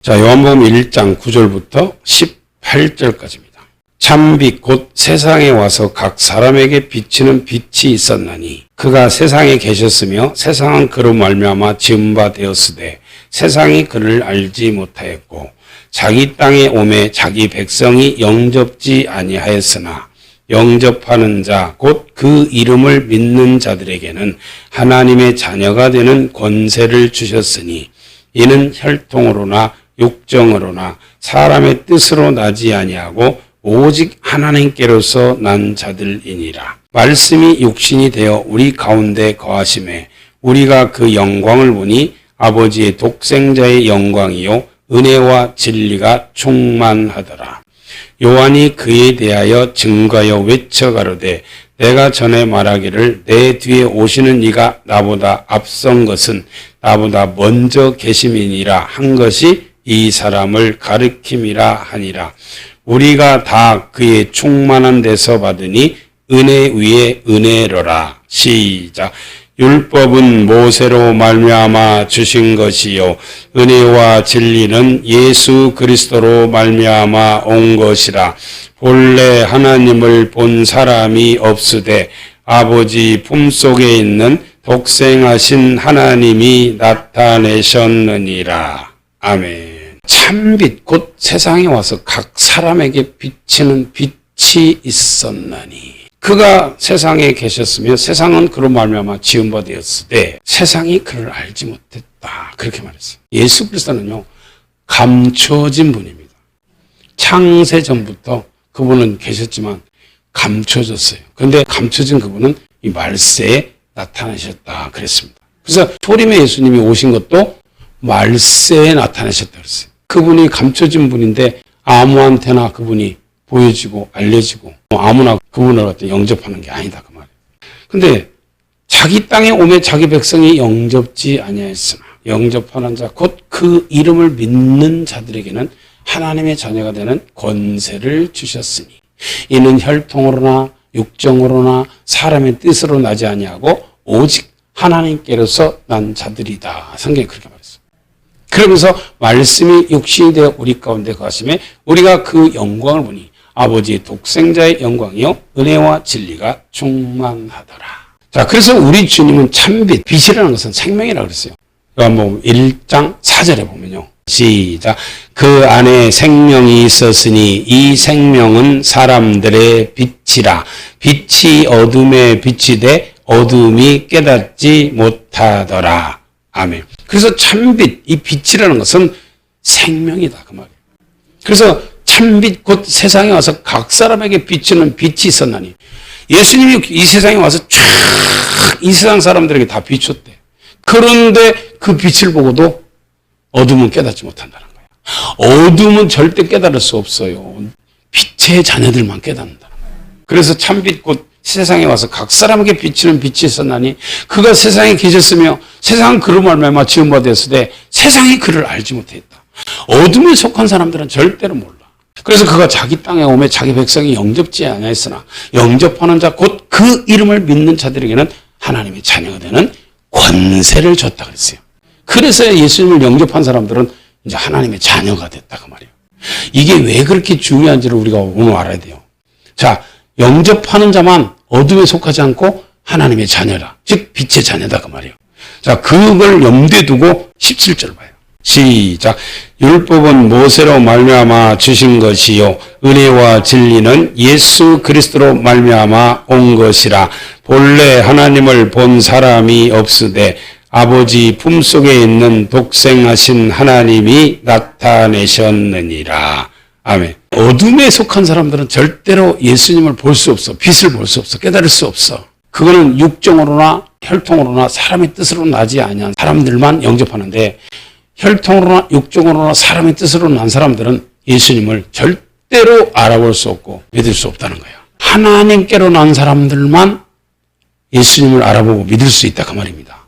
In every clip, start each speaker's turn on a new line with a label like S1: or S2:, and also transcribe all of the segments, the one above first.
S1: 자, 요한복음 1장 9절부터 18절까지입니다. 참빛 곧 세상에 와서 각 사람에게 비치는 빛이 있었나니 그가 세상에 계셨으며 세상은 그로 말미암아 지은 바 되었으되 세상이 그를 알지 못하였고 자기 땅에 오매 자기 백성이 영접지 아니하였으나 영접하는 자 곧 그 이름을 믿는 자들에게는 하나님의 자녀가 되는 권세를 주셨으니 이는 혈통으로나 육정으로나 사람의 뜻으로 나지 아니하고 오직 하나님께로서 난 자들이니라. 말씀이 육신이 되어 우리 가운데 거하심에 우리가 그 영광을 보니 아버지의 독생자의 영광이요 은혜와 진리가 충만하더라. 요한이 그에 대하여 증거하여 외쳐 가로되 내가 전에 말하기를 내 뒤에 오시는 이가 나보다 앞선 것은 나보다 먼저 계심이니라 한 것이 이 사람을 가리킴이라 하니라. 우리가 다 그의 충만한 데서 받으니 은혜 위에 은혜로라. 시작. 율법은 모세로 말미암아 주신 것이요 은혜와 진리는 예수 그리스도로 말미암아 온 것이라. 본래 하나님을 본 사람이 없으되 아버지 품속에 있는 독생하신 하나님이 나타내셨느니라. 아멘. 참빛 곧 세상에 와서 각 사람에게 비치는 빛이 있었나니 그가 세상에 계셨으며 세상은 그로 말미암아 지은 바 되었으되 세상이 그를 알지 못했다. 그렇게 말했어요. 예수 그리스도는요 감춰진 분입니다. 창세 전부터 그분은 계셨지만 감춰졌어요. 그런데 감춰진 그분은 이 말세에 나타나셨다 그랬습니다. 그래서 초림의 예수님이 오신 것도 말세에 나타나셨다 그랬어요. 그분이 감춰진 분인데 아무한테나 그분이 보여지고 알려지고 아무나 그분을 어떤 영접하는 게 아니다 그 말이에요. 근데 자기 땅에 오매 자기 백성이 영접지 아니하였으나 영접하는 자 곧 그 이름을 믿는 자들에게는 하나님의 자녀가 되는 권세를 주셨으니 이는 혈통으로나 육정으로나 사람의 뜻으로 나지 아니하고 오직 하나님께로서 난 자들이다. 성경이 그렇게 말했어요. 그러면서 말씀이 육신이 되어 우리 가운데 거하심에 우리가 그 영광을 보니 아버지의 독생자의 영광이요 은혜와 진리가 충만하더라. 자, 그래서 우리 주님은 참빛, 빛이라는 것은 생명이라고 그랬어요. 요한복음 1장 4절에 보면요. 시작. 그 안에 생명이 있었으니 이 생명은 사람들의 빛이라. 빛이 어둠에 비치되 어둠이 깨닫지 못하더라. 아멘. 그래서 참빛, 이 빛이라는 것은 생명이다 그 말이에요. 그래서 참빛 곧 세상에 와서 각 사람에게 비치는 빛이 있었나니 예수님이 이 세상에 와서 쫙 이 세상 사람들에게 다 비췄대. 그런데 그 빛을 보고도 어둠은 깨닫지 못한다는 거예요. 어둠은 절대 깨달을 수 없어요. 빛의 자녀들만 깨닫는다는 거예요. 그래서 참빛 곧 세상에 와서 각 사람에게 비치는 빛이 있었나니 그가 세상에 계셨으며 세상은 그로 말미암아 지은 바 되었으되 세상이 그를 알지 못했다. 어둠에 속한 사람들은 절대로 몰라. 그래서 그가 자기 땅에 오매 자기 백성이 영접지 아니하였으나 영접하는 자 곧 그 이름을 믿는 자들에게는 하나님의 자녀가 되는 권세를 줬다 그랬어요. 그래서 예수님을 영접한 사람들은 이제 하나님의 자녀가 됐다 그 말이에요. 이게 왜 그렇게 중요한지를 우리가 오늘 알아야 돼요. 자, 영접하는 자만 어둠에 속하지 않고 하나님의 자녀라. 즉 빛의 자녀다 그 말이에요. 자, 그걸 염두에 두고 17절 봐요. 시작. 율법은 모세로 말미암아 주신 것이요 은혜와 진리는 예수 그리스도로 말미암아 온 것이라. 본래 하나님을 본 사람이 없으되 아버지 품속에 있는 독생하신 하나님이 나타내셨느니라. 아멘. 어둠에 속한 사람들은 절대로 예수님을 볼 수 없어. 빛을 볼 수 없어. 깨달을 수 없어. 그거는 육정으로나 혈통으로나 사람의 뜻으로 나지 아니한 사람들만 영접하는데 혈통으로나 육정으로나 사람의 뜻으로 난 사람들은 예수님을 절대로 알아볼 수 없고 믿을 수 없다는 거예요. 하나님께로 난 사람들만 예수님을 알아보고 믿을 수 있다 그 말입니다.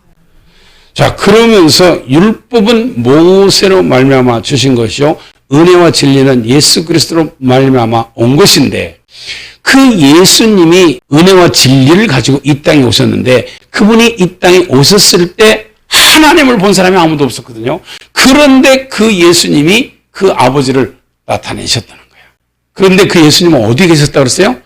S1: 자, 그러면서 율법은 모세로 말미암아 주신 것이요 은혜와 진리는 예수 그리스도로 말미암아 온 것인데 그 예수님이 은혜와 진리를 가지고 이 땅에 오셨는데 그분이 이 땅에 오셨을 때 하나님을 본 사람이 아무도 없었거든요. 그런데 그 예수님이 그 아버지를 나타내셨다는 거예요. 그런데 그 예수님은 어디에 계셨다고 그랬어요?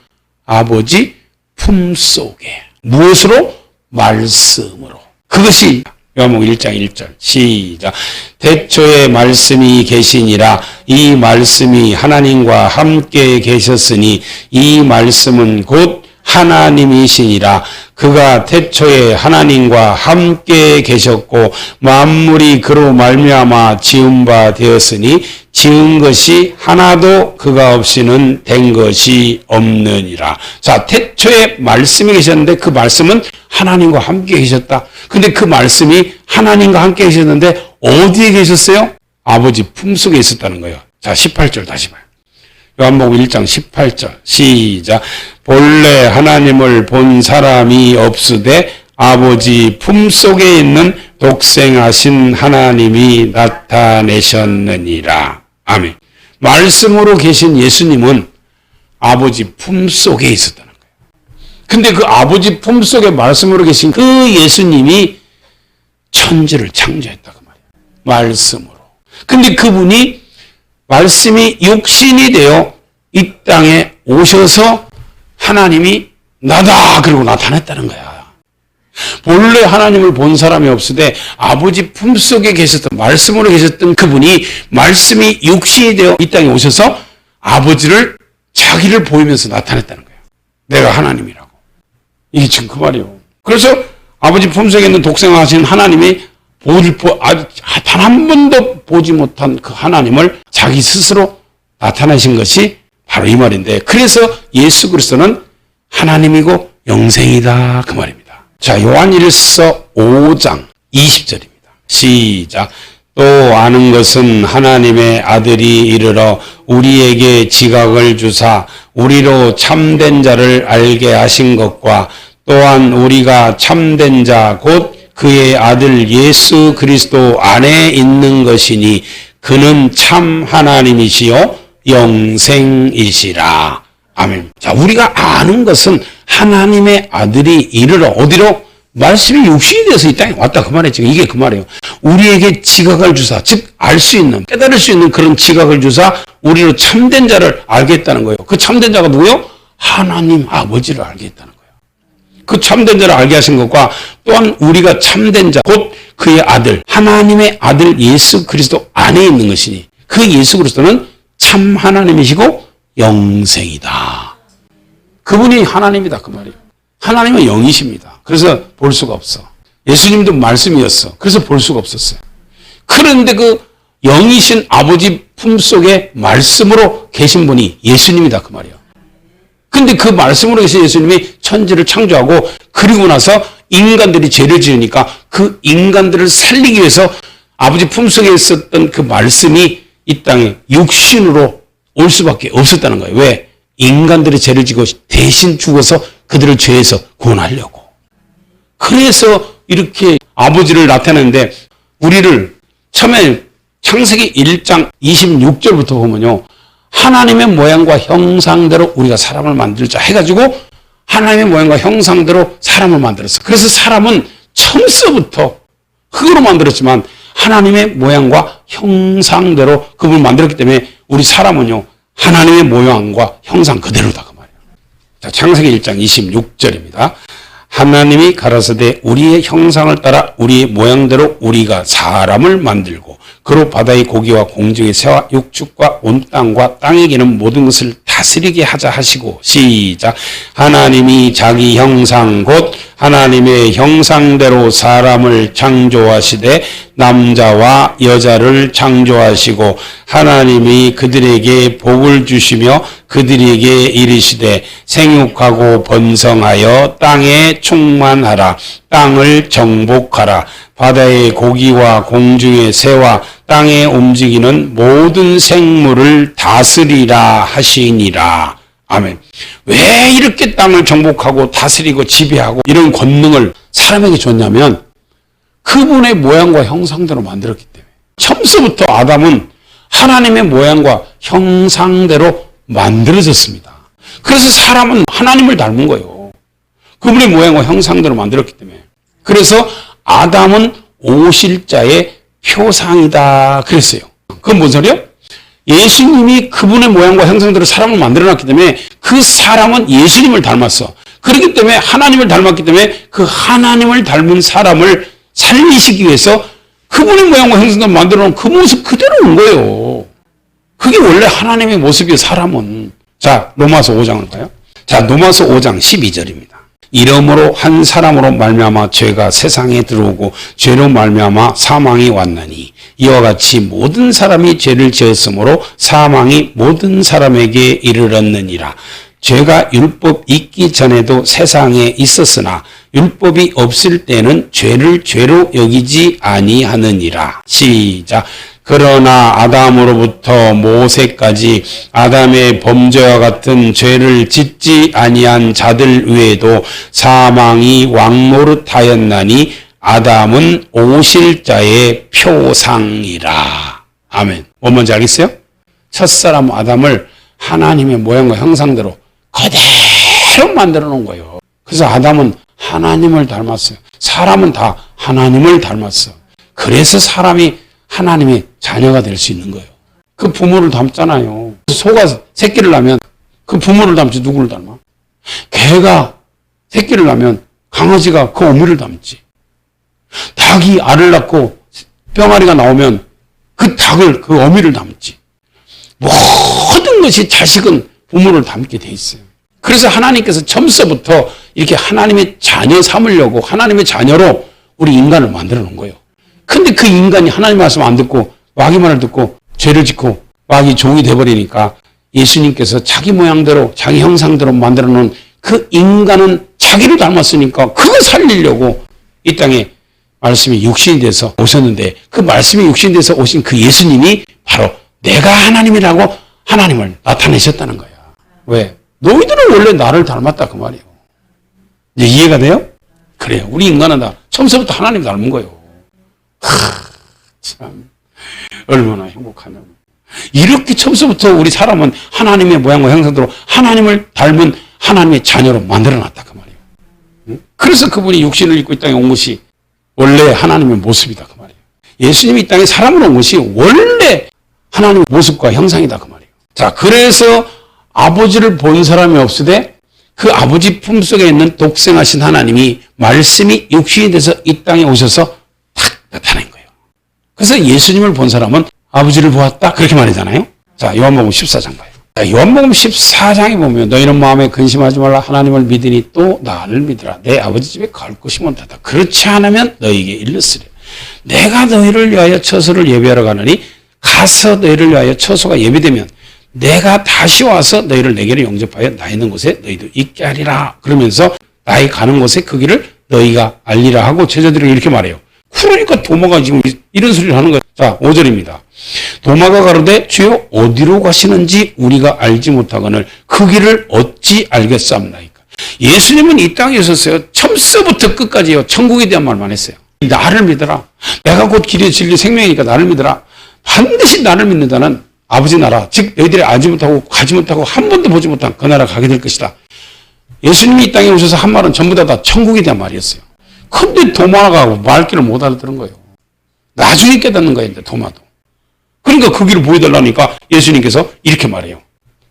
S1: 아버지 품속에. 무엇으로? 말씀으로. 그것이 요한복음 1장 1절 시작. 태초에 말씀이 계시니라. 이 말씀이 하나님과 함께 계셨으니 이 말씀은 곧 하나님이시니라. 그가 태초에 하나님과 함께 계셨고 만물이 그로 말미암아 지은 바 되었으니 지은 것이 하나도 그가 없이는 된 것이 없느니라. 자, 태초에 말씀이 계셨는데 그 말씀은 하나님과 함께 계셨다. 근데 그 말씀이 하나님과 함께 계셨는데 어디에 계셨어요? 아버지 품속에 있었다는 거예요. 자, 18절 다시 봐요. 요한복음 1장 18절 시작. 본래 하나님을 본 사람이 없으되 아버지 품속에 있는 독생하신 하나님이 나타내셨느니라. 아멘. 말씀으로 계신 예수님은 아버지 품속에 있었다는 거예요. 근데 그 아버지 품속에 말씀으로 계신 그 예수님이 천지를 창조했다 그 말이에요. 말씀으로. 근데 그분이 말씀이 육신이 되어 이 땅에 오셔서 하나님이 나다 그러고 나타났다는 거야. 본래 하나님을 본 사람이 없으되 아버지 품속에 계셨던 말씀으로 계셨던 그분이 말씀이 육신이 되어 이 땅에 오셔서 아버지를 자기를 보이면서 나타냈다는 거예요. 내가 하나님이라고. 이게 지금 그 말이에요. 그래서 아버지 품속에 있는 독생하신 하나님이 단 한 번도 보지 못한 그 하나님을 자기 스스로 나타내신 것이 바로 이 말인데, 그래서 예수 그리스도는 하나님이고 영생이다 그 말입니다. 자, 요한일서 5장 20절입니다. 시작. 또 아는 것은 하나님의 아들이 이르러 우리에게 지각을 주사 우리로 참된 자를 알게 하신 것과 또한 우리가 참된 자 곧 그의 아들 예수 그리스도 안에 있는 것이니 그는 참 하나님이시요 영생이시라. 아멘. 자, 우리가 아는 것은 하나님의 아들이 이르러 어디로? 말씀이 육신이 되어서 이 땅에 왔다 그 말이에요. 이게 그 말이에요. 우리에게 지각을 주사, 즉 알 수 있는, 깨달을 수 있는 그런 지각을 주사 우리로 참된 자를 알겠다는 거예요. 그 참된 자가 누구요? 하나님 아버지를 알겠다는 거예요. 그 참된 자를 알게 하신 것과 또한 우리가 참된 자, 곧 그의 아들, 하나님의 아들 예수 그리스도 안에 있는 것이니 그 예수 그리스도는 참 하나님이시고 영생이다. 그분이 하나님이다 그 말이에요. 하나님은 영이십니다. 그래서 볼 수가 없어. 예수님도 말씀이었어. 그래서 볼 수가 없었어요. 그런데 그 영이신 아버지 품속에 말씀으로 계신 분이 예수님이다 그 말이에요. 근데 그 말씀으로 계신 예수님이 천지를 창조하고 그리고 나서 인간들이 죄를 지으니까 그 인간들을 살리기 위해서 아버지 품속에 있었던 그 말씀이 이 땅에 육신으로 올 수밖에 없었다는 거예요. 왜? 인간들이 죄를 지고 대신 죽어서 그들을 죄에서 구원하려고. 그래서 이렇게 아버지를 나타내는데 우리를 처음에 창세기 1장 26절부터 보면요. 하나님의 모양과 형상대로 우리가 사람을 만들자 해가지고 하나님의 모양과 형상대로 사람을 만들었어. 그래서 사람은 처음서부터 흙으로 만들었지만 하나님의 모양과 형상대로 그분을 만들었기 때문에 우리 사람은요. 하나님의 모양과 형상 그대로다 그 말이에요. 자, 창세기 1장 26절입니다. 하나님이 가라사대 우리의 형상을 따라 우리의 모양대로 우리가 사람을 만들고 그로 바다의 고기와 공중의 새와 육축과 온 땅과 땅에 기는 모든 것을 다스리게 하자 하시고 시작. 하나님이 자기 형상 곧 하나님의 형상대로 사람을 창조하시되 남자와 여자를 창조하시고 하나님이 그들에게 복을 주시며 그들에게 이르시되 생육하고 번성하여 땅에 충만하라. 땅을 정복하라. 바다의 고기와 공중의 새와 땅에 움직이는 모든 생물을 다스리라 하시니라. 아멘. 왜 이렇게 땅을 정복하고 다스리고 지배하고 이런 권능을 사람에게 줬냐면 그분의 모양과 형상대로 만들었기 때문에. 처음부터 아담은 하나님의 모양과 형상대로 만들어졌습니다. 그래서 사람은 하나님을 닮은 거예요. 그분의 모양과 형상대로 만들었기 때문에. 그래서 아담은 오실 자의 표상이다 그랬어요. 그건 뭔 소리요? 예수님이 그분의 모양과 형상대로 사람을 만들어놨기 때문에 그 사람은 예수님을 닮았어. 그렇기 때문에 하나님을 닮았기 때문에 그 하나님을 닮은 사람을 살리시기 위해서 그분의 모양과 형상대로 만들어놓은 그 모습 그대로 온 거예요. 그게 원래 하나님의 모습이에요, 사람은. 자, 로마서 5장을 봐요. 자, 로마서 5장 12절입니다. 이러므로 한 사람으로 말미암아 죄가 세상에 들어오고 죄로 말미암아 사망이 왔나니 이와 같이 모든 사람이 죄를 지었으므로 사망이 모든 사람에게 이르렀느니라. 죄가 율법 있기 전에도 세상에 있었으나 율법이 없을 때는 죄를 죄로 여기지 아니하느니라. 시작. 그러나 아담으로부터 모세까지 아담의 범죄와 같은 죄를 짓지 아니한 자들 외에도 사망이 왕노릇하였나니 아담은 오실 자의 표상이라. 아멘. 뭔지 알겠어요? 첫사람 아담을 하나님의 모양과 형상대로 그대로 만들어 놓은 거예요. 그래서 아담은 하나님을 닮았어요. 사람은 다 하나님을 닮았어. 그래서 사람이 하나님의 자녀가 될 수 있는 거예요. 그 부모를 닮잖아요. 소가 새끼를 낳으면 그 부모를 닮지 누구를 닮아? 개가 새끼를 낳으면 강아지가 그 어미를 닮지. 닭이 알을 낳고 병아리가 나오면 그 닭을 그 어미를 닮지. 모든 것이 자식은 부모를 닮게 돼 있어요. 그래서 하나님께서 처음서부터 이렇게 하나님의 자녀 삼으려고 하나님의 자녀로 우리 인간을 만들어 놓은 거예요. 근데 그 인간이 하나님 말씀 안 듣고 마귀 말을 듣고 죄를 짓고 마귀 종이 돼버리니까 예수님께서 자기 모양대로 자기 형상대로 만들어 놓은 그 인간은 자기를 닮았으니까 그거 살리려고 이 땅에 말씀이 육신이 돼서 오셨는데 그 말씀이 육신이 돼서 오신 그 예수님이 바로 내가 하나님이라고 하나님을 나타내셨다는 거야. 왜? 너희들은 원래 나를 닮았다 그 말이에요. 이제 이해가 돼요? 그래요. 우리 인간은 다 처음부터 하나님 닮은 거예요. 참 얼마나 행복하냐고. 이렇게 처음부터 우리 사람은 하나님의 모양과 형상대로 하나님을 닮은 하나님의 자녀로 만들어놨다 그 말이에요. 그래서 그분이 육신을 입고 이 땅에 온 것이 원래 하나님의 모습이다 그 말이에요. 예수님이 이 땅에 사람으로 온 것이 원래 하나님의 모습과 형상이다 그 말이에요. 자, 그래서 아버지를 본 사람이 없으되 그 아버지 품속에 있는 독생하신 하나님이 말씀이 육신이 돼서 이 땅에 오셔서 탁 나타낸 거예요. 그래서 예수님을 본 사람은 아버지를 보았다 그렇게 말하잖아요. 자, 요한복음 14장 봐요. 자, 요한복음 14장에 보면 너희는 마음에 근심하지 말라. 하나님을 믿으니 또 나를 믿으라. 내 아버지 집에 갈 곳이 많다. 그렇지 않으면 너희에게 일렀으리. 내가 너희를 위하여 처소를 예비하러 가느니 가서 너희를 위하여 처소가 예비되면 내가 다시 와서 너희를 내게로 영접하여 나 있는 곳에 너희도 있게 하리라. 그러면서 나의 가는 곳에 그 길을 너희가 알리라 하고 제자들에게 이렇게 말해요. 그러니까 도마가 지금 이런 소리를 하는 거예요. 자, 5절입니다. 도마가 가로되 주여 어디로 가시는지 우리가 알지 못하거늘 그 길을 어찌 알겠사옵나이까. 예수님은 이 땅에 있었어요. 처음부터 끝까지요. 천국에 대한 말만 했어요. 나를 믿어라. 내가 곧 길이 진리 생명이니까 나를 믿어라. 반드시 나를 믿는 자는 아버지 나라, 즉 너희들이 알지 못하고 가지 못하고 한 번도 보지 못한 그 나라 가게 될 것이다. 예수님이 이 땅에 오셔서 한 말은 전부 다 천국에 대한 말이었어요. 근데 도마가 말귀를 못 알아들은 거예요. 나중에 깨닫는 거예요, 도마도. 그러니까 그 길을 보여달라니까 예수님께서 이렇게 말해요.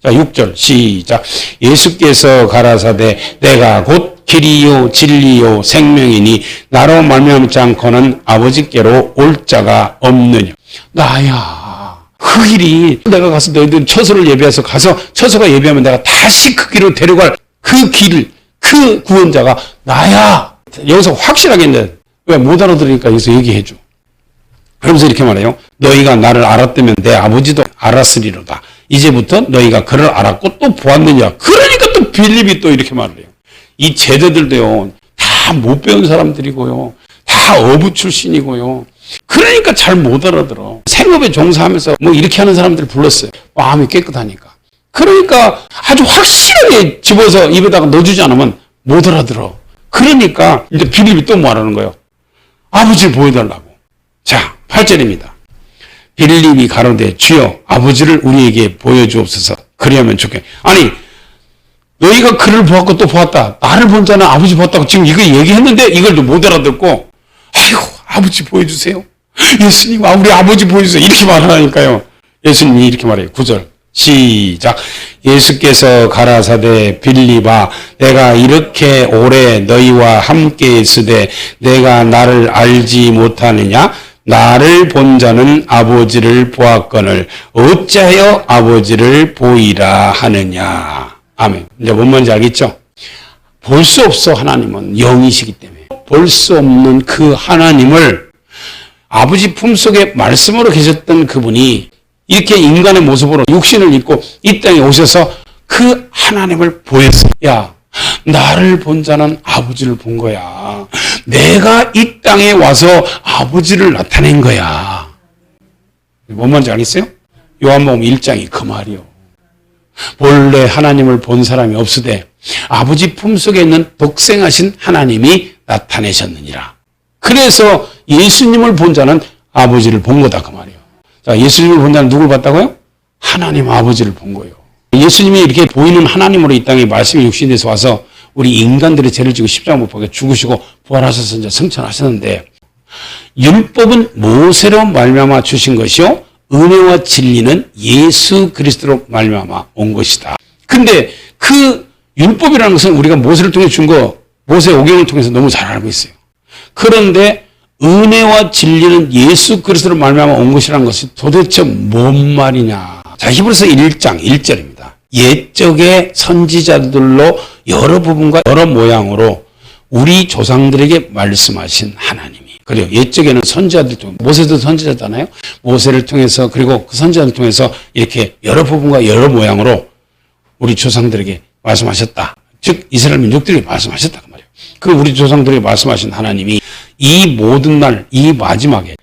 S1: 자, 6절 시작. 예수께서 가라사대 내가 곧 길이요 진리요 생명이니 나로 말미암지 않고는 아버지께로 올 자가 없느냐. 나야. 그 길이 내가 가서 너희들 처소를 예비해서 가서 처소가 예비하면 내가 다시 그 길로 데려갈 그 길, 그 구원자가 나야. 여기서 확실하게 했는데 왜 못 알아들으니까 여기서 얘기해줘. 그러면서 이렇게 말해요. 너희가 나를 알았다면 내 아버지도 알았으리로다. 이제부터 너희가 그를 알았고 또 보았느냐. 그러니까 또 빌립이 또 이렇게 말을 해요. 이 제자들도요. 다 못 배운 사람들이고요. 다 어부 출신이고요. 그러니까 잘 못 알아들어. 생업에 종사하면서 뭐 이렇게 하는 사람들 불렀어요. 마음이 깨끗하니까. 그러니까 아주 확실하게 집어서 입에다가 넣어주지 않으면 못 알아들어. 그러니까 이제 빌립이 또 말하는 거예요. 아버지를 보여달라고. 자, 8절입니다. 빌립이 가로되 주여 아버지를 우리에게 보여주옵소서. 그리하면 좋겠. 아니 너희가 그를 보았고 또 보았다. 나를 본 자는 아버지 보았다고 지금 이거 얘기했는데 이걸 못 알아듣고 아이고 아버지 보여주세요. 예수님, 우리 아버지 보여주세요. 이렇게 말하니까요. 예수님이 이렇게 말해요. 9절. 시작. 예수께서 가라사대 빌립아, 내가 이렇게 오래 너희와 함께 있으되 내가 나를 알지 못하느냐? 나를 본 자는 아버지를 보았거늘 어찌하여 아버지를 보이라 하느냐. 아멘. 이제 뭔 말인지 알겠죠? 볼 수 없어. 하나님은 영이시기 때문에 볼 수 없는 그 하나님을 아버지 품속에 말씀으로 계셨던 그분이 이렇게 인간의 모습으로 육신을 입고 이 땅에 오셔서 그 하나님을 보였어. 야, 나를 본 자는 아버지를 본 거야. 내가 이 땅에 와서 아버지를 나타낸 거야. 뭔 말인지 알겠어요? 요한복음 1장이 그 말이요. 본래 하나님을 본 사람이 없으되 아버지 품속에 있는 독생하신 하나님이 나타내셨느니라. 그래서 예수님을 본 자는 아버지를 본 거다 그 말이에요. 자, 예수님을 본 자는 누굴 봤다고요? 하나님 아버지를 본 거예요. 예수님이 이렇게 보이는 하나님으로 이 땅에 말씀이 육신돼서 와서 우리 인간들의 죄를 지고 십자가 못 박혀 죽으시고 부활하셔서 이제 승천하셨는데, 율법은 모세로 말미암아 주신 것이요 은혜와 진리는 예수 그리스도로 말미암아 온 것이다. 근데 그 율법이라는 것은 우리가 모세를 통해 준 거, 모세 오경을 통해서 너무 잘 알고 있어요. 그런데 은혜와 진리는 예수 그리스도로 말미암아 온 것이라는 것이 도대체 뭔 말이냐. 자, 히브리서 1장 1절입니다. 옛적의 선지자들로 여러 부분과 여러 모양으로 우리 조상들에게 말씀하신 하나님이. 그래요. 옛적에는 선지자들 통해, 모세도 선지자잖아요. 모세를 통해서, 그리고 그 선지자를 통해서 이렇게 여러 부분과 여러 모양으로 우리 조상들에게 말씀하셨다. 즉 이스라엘 민족들에게 말씀하셨다 그 말이에요. 그 우리 조상들에게 말씀하신 하나님이 이 모든 날, 이 마지막에,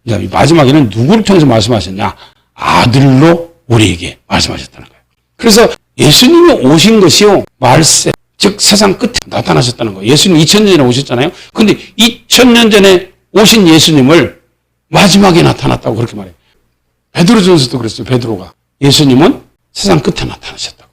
S1: 이 마지막에는 누구를 통해서 말씀하셨냐? 아들로 우리에게 말씀하셨다는 거예요. 그래서 예수님이 오신 것이요, 말세, 즉 세상 끝에 나타나셨다는 거예요. 예수님 2000년 전에 오셨잖아요. 근데 2000년 전에 오신 예수님을 마지막에 나타났다고 그렇게 말해요. 베드로전서도 그랬어요. 베드로가 예수님은 세상 끝에 나타나셨다고.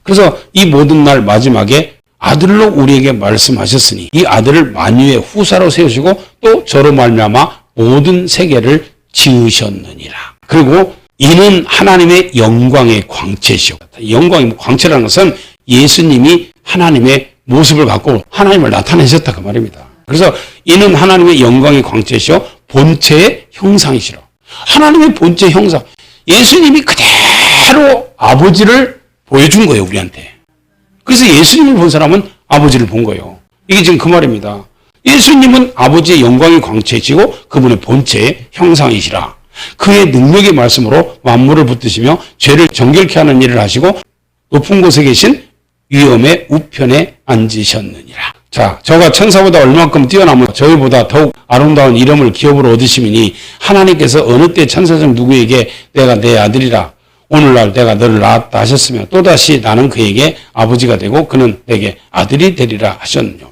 S1: 그래서 이 모든 날 마지막에 아들로 우리에게 말씀하셨으니 이 아들을 만유의 후사로 세우시고 또 저로 말미암아 모든 세계를 지으셨느니라. 그리고 이는 하나님의 영광의 광채시오. 영광의 광채라는 것은 예수님이 하나님의 모습을 갖고 하나님을 나타내셨다 그 말입니다. 그래서 이는 하나님의 영광의 광채시오 본체의 형상이시라. 하나님의 본체 형상. 예수님이 그대로 아버지를 보여준 거예요, 우리한테. 그래서 예수님을 본 사람은 아버지를 본 거예요. 이게 지금 그 말입니다. 예수님은 아버지의 영광의 광채이시고 그분의 본체의 형상이시라. 그의 능력의 말씀으로 만물을 붙드시며 죄를 정결케 하는 일을 하시고 높은 곳에 계신 위엄의 우편에 앉으셨느니라. 자, 저가 천사보다 얼마큼 뛰어나면 저희보다 더욱 아름다운 이름을 기업으로 얻으시미니 하나님께서 어느 때 천사 중 누구에게 내가 내 아들이라 오늘날 내가 너를 낳았다 하셨으며 또다시 나는 그에게 아버지가 되고 그는 내게 아들이 되리라 하셨느뇨.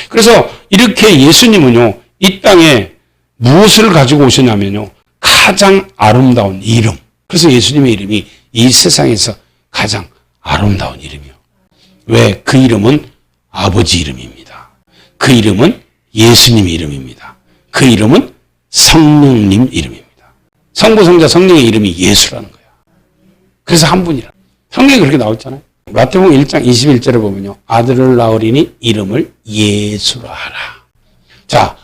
S1: 그래서 이렇게 예수님은요, 이 땅에 무엇을 가지고 오셨냐면요, 가장 아름다운 이름. 그래서 예수님의 이름이 이 세상에서 가장 아름다운 이름이요. 왜? 그 이름은 아버지 이름입니다. 그 이름은 예수님의 이름입니다. 그 이름은 성령님 이름입니다. 성부, 성자, 성령의 이름이 예수라는 거예요. 그래서 한 분이라. 성경에 그렇게 나왔잖아요. 마태복음 1장 21절에 보면요, 아들을 낳으리니 이름을 예수라 하라. 자,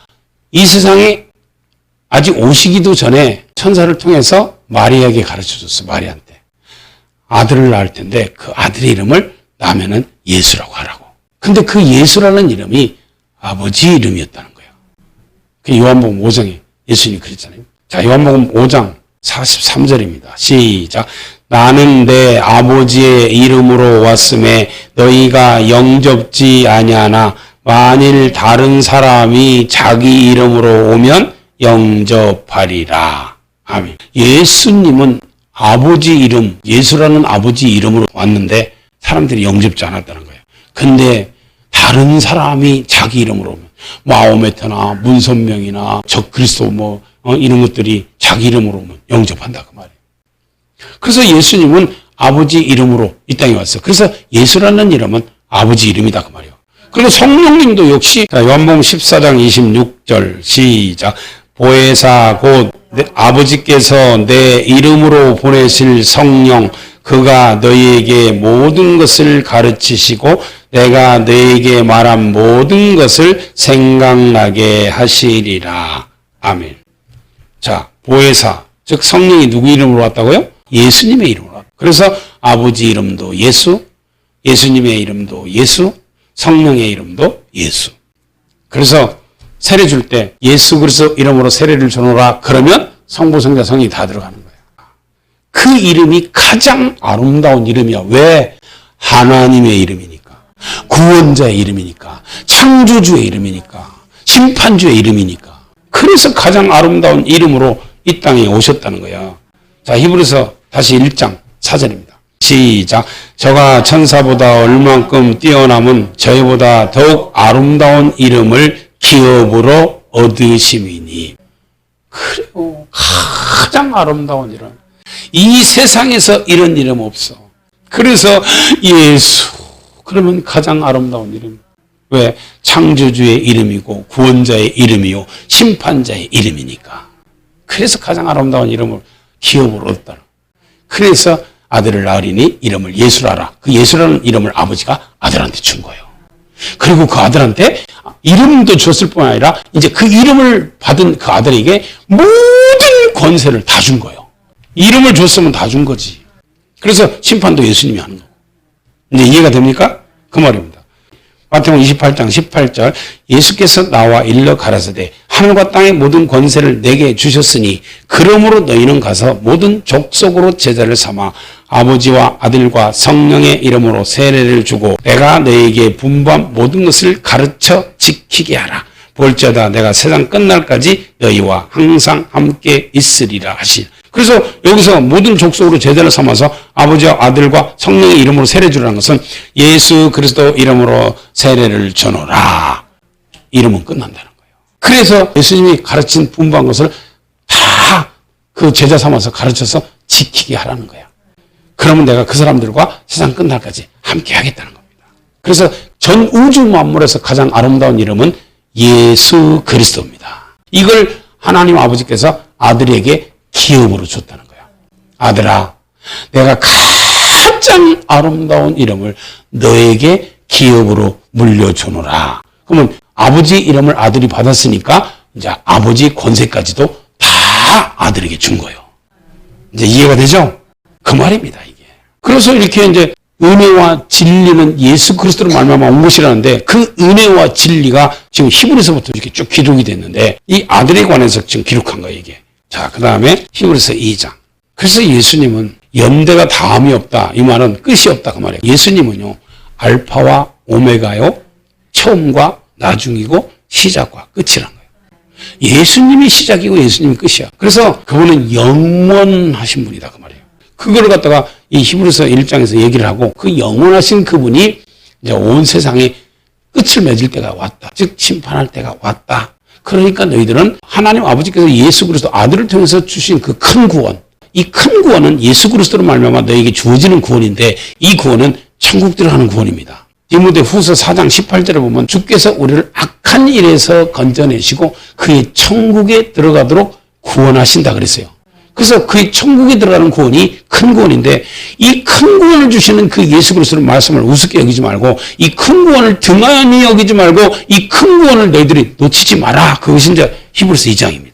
S1: 이 세상에 아직 오시기도 전에 천사를 통해서 마리아에게 가르쳐줬어. 마리아한테 아들을 낳을 텐데 그 아들의 이름을 낳으면은 예수라고 하라고. 근데 그 예수라는 이름이 아버지 이름이었다는 거예요. 그 요한복음 5장에 예수님이 그랬잖아요. 자, 요한복음 5장 43절입니다. 시작. 나는 내 아버지의 이름으로 왔음에 너희가 영접지 아니하나 만일 다른 사람이 자기 이름으로 오면 영접하리라. 아멘. 예수님은 아버지 이름, 예수라는 아버지 이름으로 왔는데 사람들이 영접지 않았다는 거예요. 근데 다른 사람이 자기 이름으로 오면 마호메트나 문선명이나 적그리스도 이런 것들이 자기 이름으로 오면 영접한다 그 말이에요. 그래서 예수님은 아버지 이름으로 이 땅에 왔어요. 그래서 예수라는 이름은 아버지 이름이다 그 말이에요. 그리고 성령님도 역시 요한복음 14장 26절 시작. 보혜사 곧 아버지께서 내 이름으로 보내실 성령 그가 너희에게 모든 것을 가르치시고 내가 너희에게 말한 모든 것을 생각나게 하시리라. 아멘. 자, 보혜사 즉 성령이 누구 이름으로 왔다고요? 예수님의 이름으로 왔다. 그래서 아버지 이름도 예수, 예수님의 이름도 예수, 성령의 이름도 예수. 그래서 세례 줄 때 예수 그리스도 이름으로 세례를 주노라 그러면 성부, 성자, 성령이 다 들어가는 거예요. 그 이름이 가장 아름다운 이름이야. 왜? 하나님의 이름이니까. 구원자의 이름이니까. 창조주의 이름이니까. 심판주의 이름이니까. 그래서 가장 아름다운 이름으로 이 땅에 오셨다는 거야. 자, 히브리서 다시 1장 4절입니다. 시작. 저가 천사보다 얼만큼 뛰어남은 저희보다 더욱 아름다운 이름을 기업으로 얻으심이니. 그리고 가장 아름다운 이름. 이 세상에서 이런 이름 없어. 그래서 예수 그러면 가장 아름다운 이름. 왜? 창조주의 이름이고 구원자의 이름이요 심판자의 이름이니까. 그래서 가장 아름다운 이름을 기업으로 얻었다. 그래서 아들을 낳으리니 이름을 예수라라. 그 예수라는 이름을 아버지가 아들한테 준 거예요. 그리고 그 아들한테 이름도 줬을 뿐 아니라 이제 그 이름을 받은 그 아들에게 모든 권세를 다 준 거예요. 이름을 줬으면 다 준 거지. 그래서 심판도 예수님이 하는 거고. 이제 이해가 됩니까? 그 말입니다. 마태복음 28장 18절 예수께서 나와 일러 가라사대 하늘과 땅의 모든 권세를 내게 주셨으니 그러므로 너희는 가서 모든 족속으로 제자를 삼아 아버지와 아들과 성령의 이름으로 세례를 주고 내가 너희에게 분부한 모든 것을 가르쳐 지키게 하라. 볼지어다 내가 세상 끝날까지 너희와 항상 함께 있으리라 하시. 그래서 여기서 모든 족속으로 제자를 삼아서 아버지와 아들과 성령의 이름으로 세례 주라는 것은 예수 그리스도 이름으로 세례를 주노라. 이름은 끝난다는 거예요. 그래서 예수님이 가르친 분부한 것을 다 그 제자 삼아서 가르쳐서 지키게 하라는 거야. 그러면 내가 그 사람들과 세상 끝날까지 함께 하겠다는 겁니다. 그래서 전 우주 만물에서 가장 아름다운 이름은 예수 그리스도입니다. 이걸 하나님 아버지께서 아들에게 기업으로 줬다는 거야. 아들아, 내가 가장 아름다운 이름을 너에게 기업으로 물려주노라. 그러면 아버지 이름을 아들이 받았으니까 이제 아버지 권세까지도 다 아들에게 준 거예요. 이제 이해가 되죠? 그 말입니다, 이게. 그래서 이렇게 이제 은혜와 진리는 예수 그리스도로 말미암아 온 것이라는데 그 은혜와 진리가 지금 히브리서부터 이렇게 쭉 기록이 됐는데 이 아들에 관해서 지금 기록한 거예요, 이게. 자, 그 다음에 히브리서 2장. 그래서 예수님은 연대가 다음이 없다. 이 말은 끝이 없다. 그 말이에요. 예수님은요, 알파와 오메가요, 처음과 나중이고 시작과 끝이란 거예요. 예수님이 시작이고 예수님이 끝이야. 그래서 그분은 영원하신 분이다. 그 말이에요. 그걸 갖다가 이 히브리서 1장에서 얘기를 하고 그 영원하신 그분이 이제 온 세상에 끝을 맺을 때가 왔다. 즉, 심판할 때가 왔다. 그러니까 너희들은 하나님 아버지께서 예수 그리스도 아들을 통해서 주신 그 큰 구원, 이 큰 구원은 예수 그리스도로 말미암아 너에게 주어지는 구원인데 이 구원은 천국 들어가는 구원입니다. 디모데후서 4장 18절에 보면 주께서 우리를 악한 일에서 건져내시고 그의 천국에 들어가도록 구원하신다 그랬어요. 그래서 그의 천국에 들어가는 구원이 큰 구원인데 이 큰 구원을 주시는 그 예수 그리스도의 말씀을 우습게 여기지 말고 이 큰 구원을 등한히 여기지 말고 이 큰 구원을 너희들이 놓치지 마라. 그것이 이제 히브리서 2장입니다.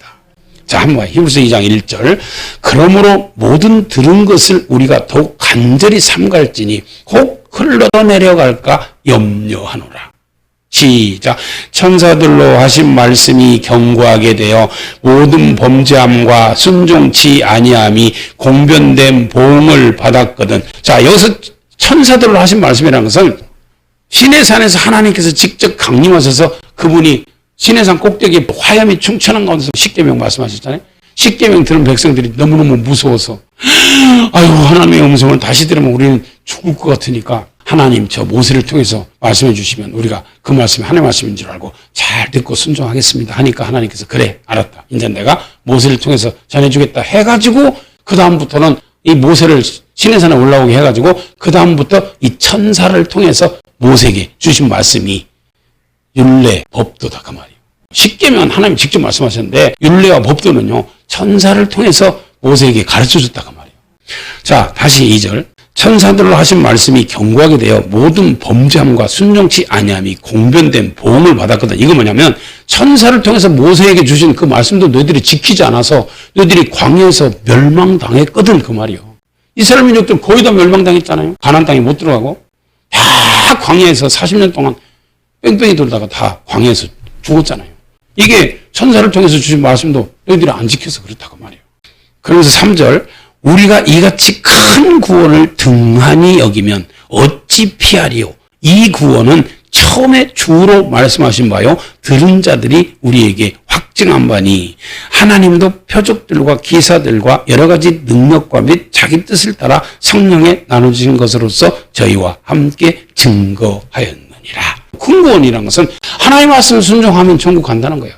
S1: 자, 한번 히브리서 2장 1절. 그러므로 모든 들은 것을 우리가 더욱 간절히 삼갈지니 혹 흘러내려갈까 염려하노라. 시작. 천사들로 하신 말씀이 견고하게 되어 모든 범죄함과 순종치 아니함이 공변된 보응을 받았거든. 자, 여기서 천사들로 하신 말씀이라는 것은 시내산에서 하나님께서 직접 강림하셔서 그분이 시내산 꼭대기에 화염이 충천한 가운데서 십계명 말씀하셨잖아요. 십계명 들은 백성들이 너무너무 무서워서 아유, 하나님의 음성을 다시 들으면 우리는 죽을 것 같으니까 하나님 저 모세를 통해서 말씀해 주시면 우리가 그 말씀이 하나님의 말씀인 줄 알고 잘 듣고 순종하겠습니다 하니까 하나님께서 그래 알았다. 이제 내가 모세를 통해서 전해주겠다 해가지고 그 다음부터는 이 모세를 시내산에 올라오게 해가지고 그 다음부터 이 천사를 통해서 모세에게 주신 말씀이 율례, 법도다 그 말이에요. 십계명 하나님 직접 말씀하셨는데 율례와 법도는요 천사를 통해서 모세에게 가르쳐줬다 그 말이에요. 자, 다시 2절. 천사들로 하신 말씀이 경고하게 되어 모든 범죄함과 순종치 아니함이 공변된 보응을 받았거든. 이거 뭐냐면 천사를 통해서 모세에게 주신 그 말씀도 너희들이 지키지 않아서 너희들이 광야에서 멸망당했거든 그 말이에요. 이스라엘 민족들 거의 다 멸망당했잖아요. 가나안 땅에 못 들어가고 다 광야에서 40년 동안 뺑뺑이 돌다가 다 광야에서 죽었잖아요. 이게 천사를 통해서 주신 말씀도 너희들이 안 지켜서 그렇다고 말이에요. 그러면서 3절 우리가 이같이 큰 구원을 등한히 여기면 어찌 피하리요. 이 구원은 처음에 주로 말씀하신 바요 들은 자들이 우리에게 확증한 바니 하나님도 표적들과 기사들과 여러 가지 능력과 및 자기 뜻을 따라 성령에 나눠주신 것으로서 저희와 함께 증거하였느니라. 큰 구원이라는 것은 하나님의 말씀을 순종하면 천국 간다는 거예요.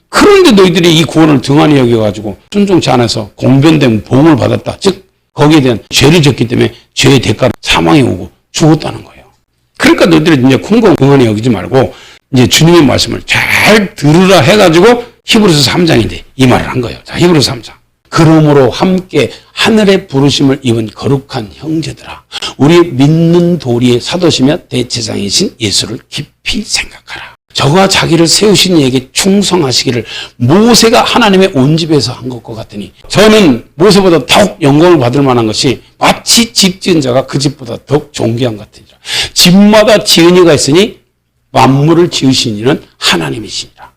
S1: 그런데 너희들이 이 구원을 등한히 여겨가지고 순종치 않아서 공변된 보응을 받았다. 즉 거기에 대한 죄를 졌기 때문에 죄의 대가로 사망이 오고 죽었다는 거예요. 그러니까 너희들이 이제 큰 구원 등한히 여기지 말고 이제 주님의 말씀을 잘 들으라 해가지고 히브리서 3장인데 이 말을 한 거예요. 자, 히브리서 3장. 그러므로 함께 하늘의 부르심을 입은 거룩한 형제들아, 우리 믿는 도리의 사도시며 대제사장이신 예수를 깊이 생각하라. 저가 자기를 세우신 이에게 충성하시기를 모세가 하나님의 온 집에서 한 것과 같으니 저는 모세보다 더욱 영광을 받을 만한 것이 마치 집 지은 자가 그 집보다 더욱 존귀한 것 같으니라. 집마다 지은 이가 있으니 만물을 지으신 이는 하나님이시니라.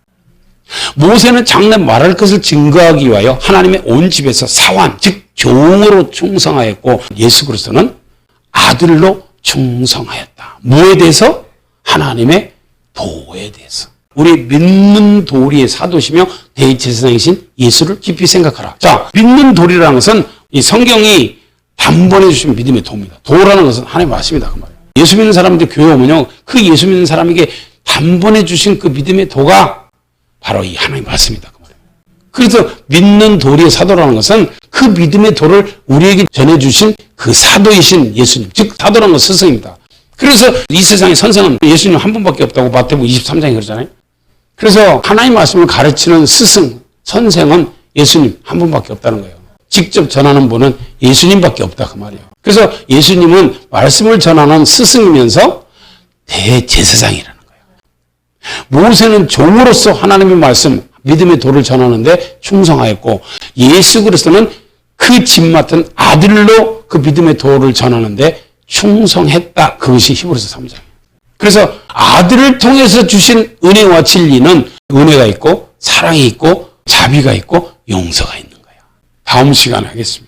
S1: 모세는 장래 말할 것을 증거하기 위하여 하나님의 온 집에서 사환 즉 종으로 충성하였고 예수 그리스도는 아들로 충성하였다. 뭐에 대해서? 하나님의 도에 대해서. 우리 믿는 도리의 사도시며 대제사장이신 예수를 깊이 생각하라. 자, 믿는 도리라는 것은 이 성경이 단번에 주신 믿음의 도입니다. 도라는 것은 하나님의 말씀이다 그 말이에요. 예수 믿는 사람들 교회 오면요, 그 예수 믿는 사람에게 단번에 주신 그 믿음의 도가 바로 이 하나님의 말씀이다 그 말이에요. 그래서 믿는 도리의 사도라는 것은 그 믿음의 도를 우리에게 전해주신 그 사도이신 예수님, 즉 사도라는 것은 스승입니다. 그래서 이 세상의 선생은 예수님 한 분밖에 없다고 마태복음 23장에 그러잖아요. 그래서 하나님 말씀을 가르치는 스승, 선생은 예수님 한 분밖에 없다는 거예요. 직접 전하는 분은 예수님밖에 없다 그 말이에요. 그래서 예수님은 말씀을 전하는 스승이면서 대제사장이라는 거예요. 모세는 종으로서 하나님의 말씀, 믿음의 도를 전하는데 충성하였고 예수 그리스도는 그 집 맡은 아들로 그 믿음의 도를 전하는데 충성했다. 그것이 히브리서 3장이에요. 그래서 아들을 통해서 주신 은혜와 진리는 은혜가 있고 사랑이 있고 자비가 있고 용서가 있는 거예요. 다음 시간에 하겠습니다.